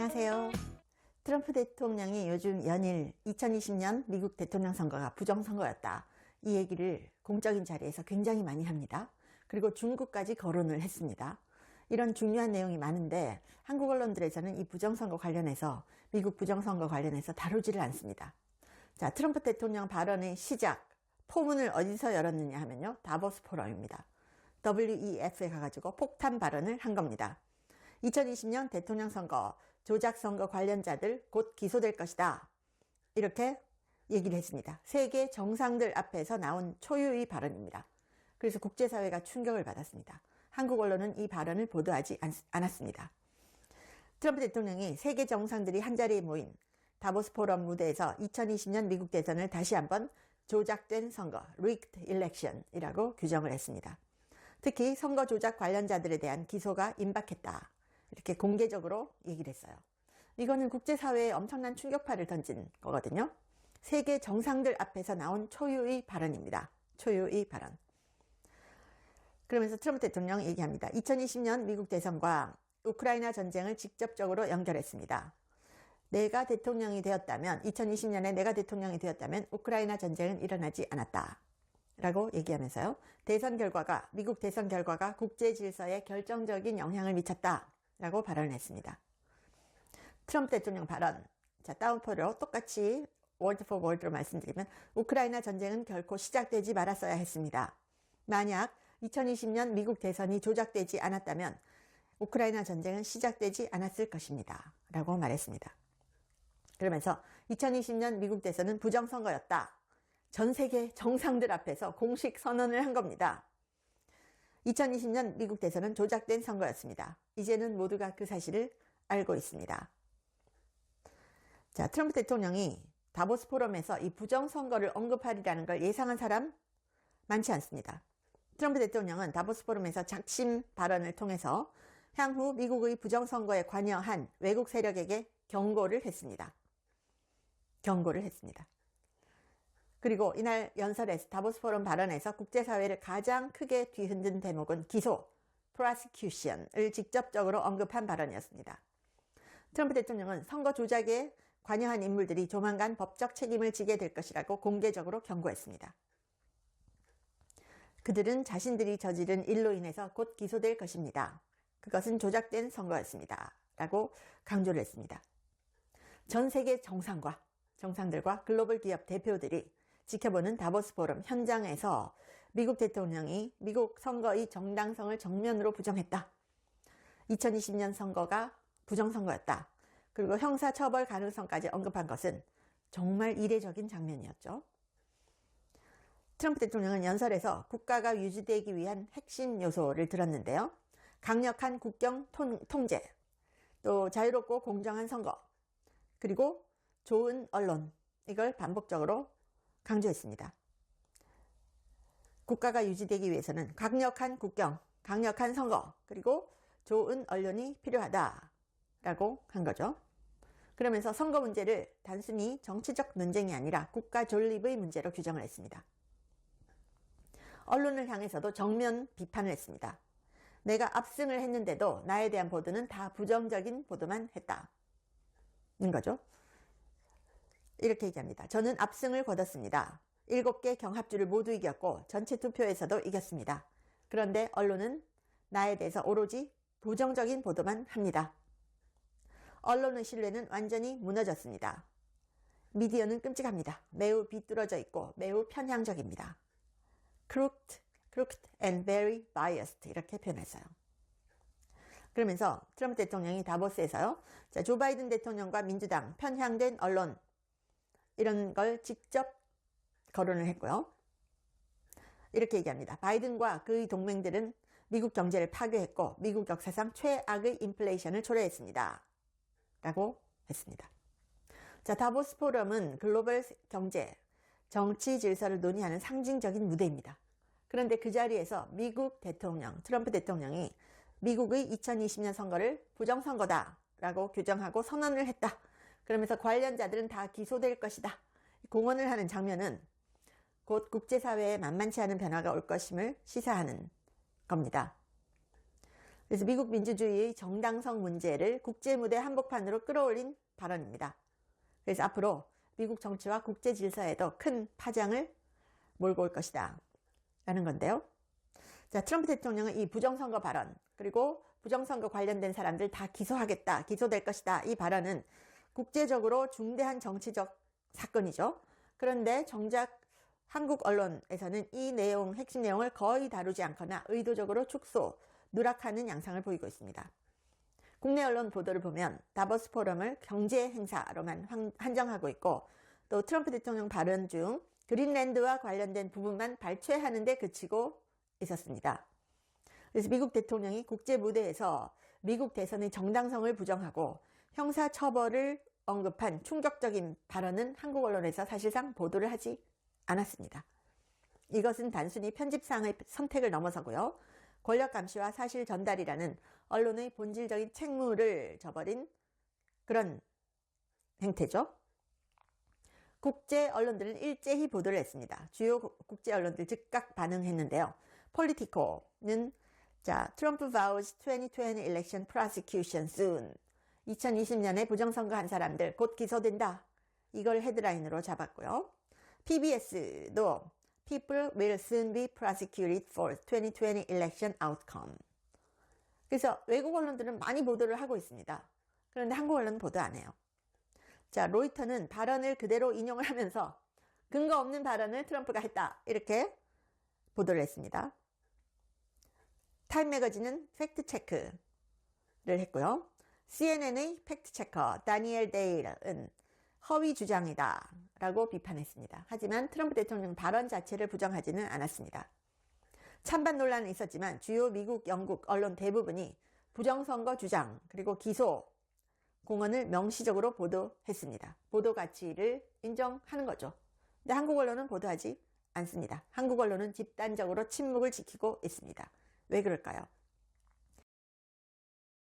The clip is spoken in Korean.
안녕하세요. 트럼프 대통령이 요즘 연일 2020년 미국 대통령 선거가 부정선거였다, 이 얘기를 공적인 자리에서 굉장히 많이 합니다. 그리고 중국까지 거론을 했습니다. 이런 중요한 내용이 많은데 한국 언론들에서는 이 부정선거 관련해서, 미국 부정선거 관련해서 다루지를 않습니다. 자, 트럼프 대통령 발언의 시작, 포문을 어디서 열었느냐 하면요, 다보스 포럼입니다. WEF에 가가지고 폭탄 발언을 한 겁니다. 2020년 대통령 선거, 조작 선거 관련자들 곧 기소될 것이다, 이렇게 얘기를 했습니다. 세계 정상들 앞에서 나온 초유의 발언입니다. 그래서 국제사회가 충격을 받았습니다. 한국 언론은 이 발언을 보도하지 않았습니다. 트럼프 대통령이 세계 정상들이 한자리에 모인 다보스 포럼 무대에서 2020년 미국 대선을 다시 한번 조작된 선거, rigged election이라고 규정을 했습니다. 특히 선거 조작 관련자들에 대한 기소가 임박했다, 이렇게 공개적으로 얘기를 했어요. 이거는 국제사회에 엄청난 충격파를 던진 거거든요. 세계 정상들 앞에서 나온 초유의 발언입니다. 초유의 발언. 그러면서 트럼프 대통령이 얘기합니다. 2020년 미국 대선과 우크라이나 전쟁을 직접적으로 연결했습니다. 내가 대통령이 되었다면, 2020년에 내가 대통령이 되었다면 우크라이나 전쟁은 일어나지 않았다, 라고 얘기하면서요, 미국 대선 결과가 국제 질서에 결정적인 영향을 미쳤다, 라고 발언을 했습니다. 트럼프 대통령 발언, 자, 다운표로 똑같이 월드 포 월드로 말씀드리면, 우크라이나 전쟁은 결코 시작되지 말았어야 했습니다. 만약 2020년 미국 대선이 조작되지 않았다면 우크라이나 전쟁은 시작되지 않았을 것입니다, 라고 말했습니다. 그러면서 2020년 미국 대선은 부정선거였다, 전 세계 정상들 앞에서 공식 선언을 한 겁니다. 2020년 미국 대선은 조작된 선거였습니다. 이제는 모두가 그 사실을 알고 있습니다. 자, 트럼프 대통령이 다보스 포럼에서 이 부정선거를 언급하리라는 걸 예상한 사람 많지 않습니다. 트럼프 대통령은 다보스 포럼에서 작심 발언을 통해서 향후 미국의 부정선거에 관여한 외국 세력에게 경고를 했습니다. 그리고 이날 연설에서, 다보스 포럼 발언에서 국제사회를 가장 크게 뒤흔든 대목은 기소, prosecution을 직접적으로 언급한 발언이었습니다. 트럼프 대통령은 선거 조작에 관여한 인물들이 조만간 법적 책임을 지게 될 것이라고 공개적으로 경고했습니다. 그들은 자신들이 저지른 일로 인해서 곧 기소될 것입니다. 그것은 조작된 선거였습니다, 라고 강조를 했습니다. 전 세계 정상들과 글로벌 기업 대표들이 지켜보는 다보스 포럼 현장에서 미국 대통령이 미국 선거의 정당성을 정면으로 부정했다, 2020년 선거가 부정선거였다, 그리고 형사처벌 가능성까지 언급한 것은 정말 이례적인 장면이었죠. 트럼프 대통령은 연설에서 국가가 유지되기 위한 핵심 요소를 들었는데요. 강력한 국경 통제, 또 자유롭고 공정한 선거, 그리고 좋은 언론, 이걸 반복적으로 강조했습니다. 국가가 유지되기 위해서는 강력한 국경, 강력한 선거, 그리고 좋은 언론이 필요하다라고 한 거죠. 그러면서 선거 문제를 단순히 정치적 논쟁이 아니라 국가 존립의 문제로 규정을 했습니다. 언론을 향해서도 정면 비판을 했습니다. 내가 압승을 했는데도 나에 대한 보도는 다 부정적인 보도만 했다는 거죠. 이렇게 얘기합니다. 저는 압승을 거뒀습니다. 7개 경합주를 모두 이겼고 전체 투표에서도 이겼습니다. 그런데 언론은 나에 대해서 오로지 부정적인 보도만 합니다. 언론의 신뢰는 완전히 무너졌습니다. 미디어는 끔찍합니다. 매우 비뚤어져 있고 매우 편향적입니다. crooked and very biased, 이렇게 표현했어요. 그러면서 트럼프 대통령이 다보스에서요, 자, 조 바이든 대통령과 민주당, 편향된 언론, 이런 걸 직접 거론을 했고요. 이렇게 얘기합니다. 바이든과 그의 동맹들은 미국 경제를 파괴했고 미국 역사상 최악의 인플레이션을 초래했습니다, 라고 했습니다. 자, 다보스 포럼은 글로벌 경제, 정치 질서를 논의하는 상징적인 무대입니다. 그런데 그 자리에서 미국 대통령, 트럼프 대통령이 미국의 2020년 선거를 부정선거다 라고 규정하고 선언을 했다, 그러면서 관련자들은 다 기소될 것이다, 공언을 하는 장면은 곧 국제사회에 만만치 않은 변화가 올 것임을 시사하는 겁니다. 그래서 미국 민주주의의 정당성 문제를 국제무대 한복판으로 끌어올린 발언입니다. 그래서 앞으로 미국 정치와 국제 질서에도 큰 파장을 몰고 올 것이다 라는 건데요. 자, 트럼프 대통령은 이 부정선거 발언, 그리고 부정선거 관련된 사람들 다 기소하겠다, 기소될 것이다, 이 발언은 국제적으로 중대한 정치적 사건이죠. 그런데 정작 한국 언론에서는 이 내용, 핵심 내용을 거의 다루지 않거나 의도적으로 축소, 누락하는 양상을 보이고 있습니다. 국내 언론 보도를 보면 다보스 포럼을 경제 행사로만 한정하고 있고, 또 트럼프 대통령 발언 중 그린랜드와 관련된 부분만 발췌하는 데 그치고 있었습니다. 그래서 미국 대통령이 국제 무대에서 미국 대선의 정당성을 부정하고 형사처벌을 언급한 충격적인 발언은 한국 언론에서 사실상 보도를 하지 않았습니다. 이것은 단순히 편집상의 선택을 넘어서고요, 권력 감시와 사실 전달이라는 언론의 본질적인 책무를 저버린 그런 행태죠. 국제 언론들은 일제히 보도를 했습니다. 주요 국제 언론들 즉각 반응했는데요. 폴리티코는 트럼프 vows 2020 election prosecution soon. 2020년에 부정선거한 사람들 곧 기소된다. 이걸 헤드라인으로 잡았고요. PBS도 People will soon be prosecuted for 2020 election outcome. 그래서 외국 언론들은 많이 보도를 하고 있습니다. 그런데 한국 언론은 보도 안 해요. 자, 로이터는 발언을 그대로 인용을 하면서 근거 없는 발언을 트럼프가 했다, 이렇게 보도를 했습니다. 타임 매거진은 팩트체크를 했고요. CNN의 팩트체커 다니엘 데일은 허위 주장이다 라고 비판했습니다. 하지만 트럼프 대통령 발언 자체를 부정하지는 않았습니다. 찬반 논란은 있었지만 주요 미국, 영국 언론 대부분이 부정선거 주장 그리고 기소 공언을 명시적으로 보도했습니다. 보도 가치를 인정하는 거죠. 근데 한국 언론은 보도하지 않습니다. 한국 언론은 집단적으로 침묵을 지키고 있습니다. 왜 그럴까요?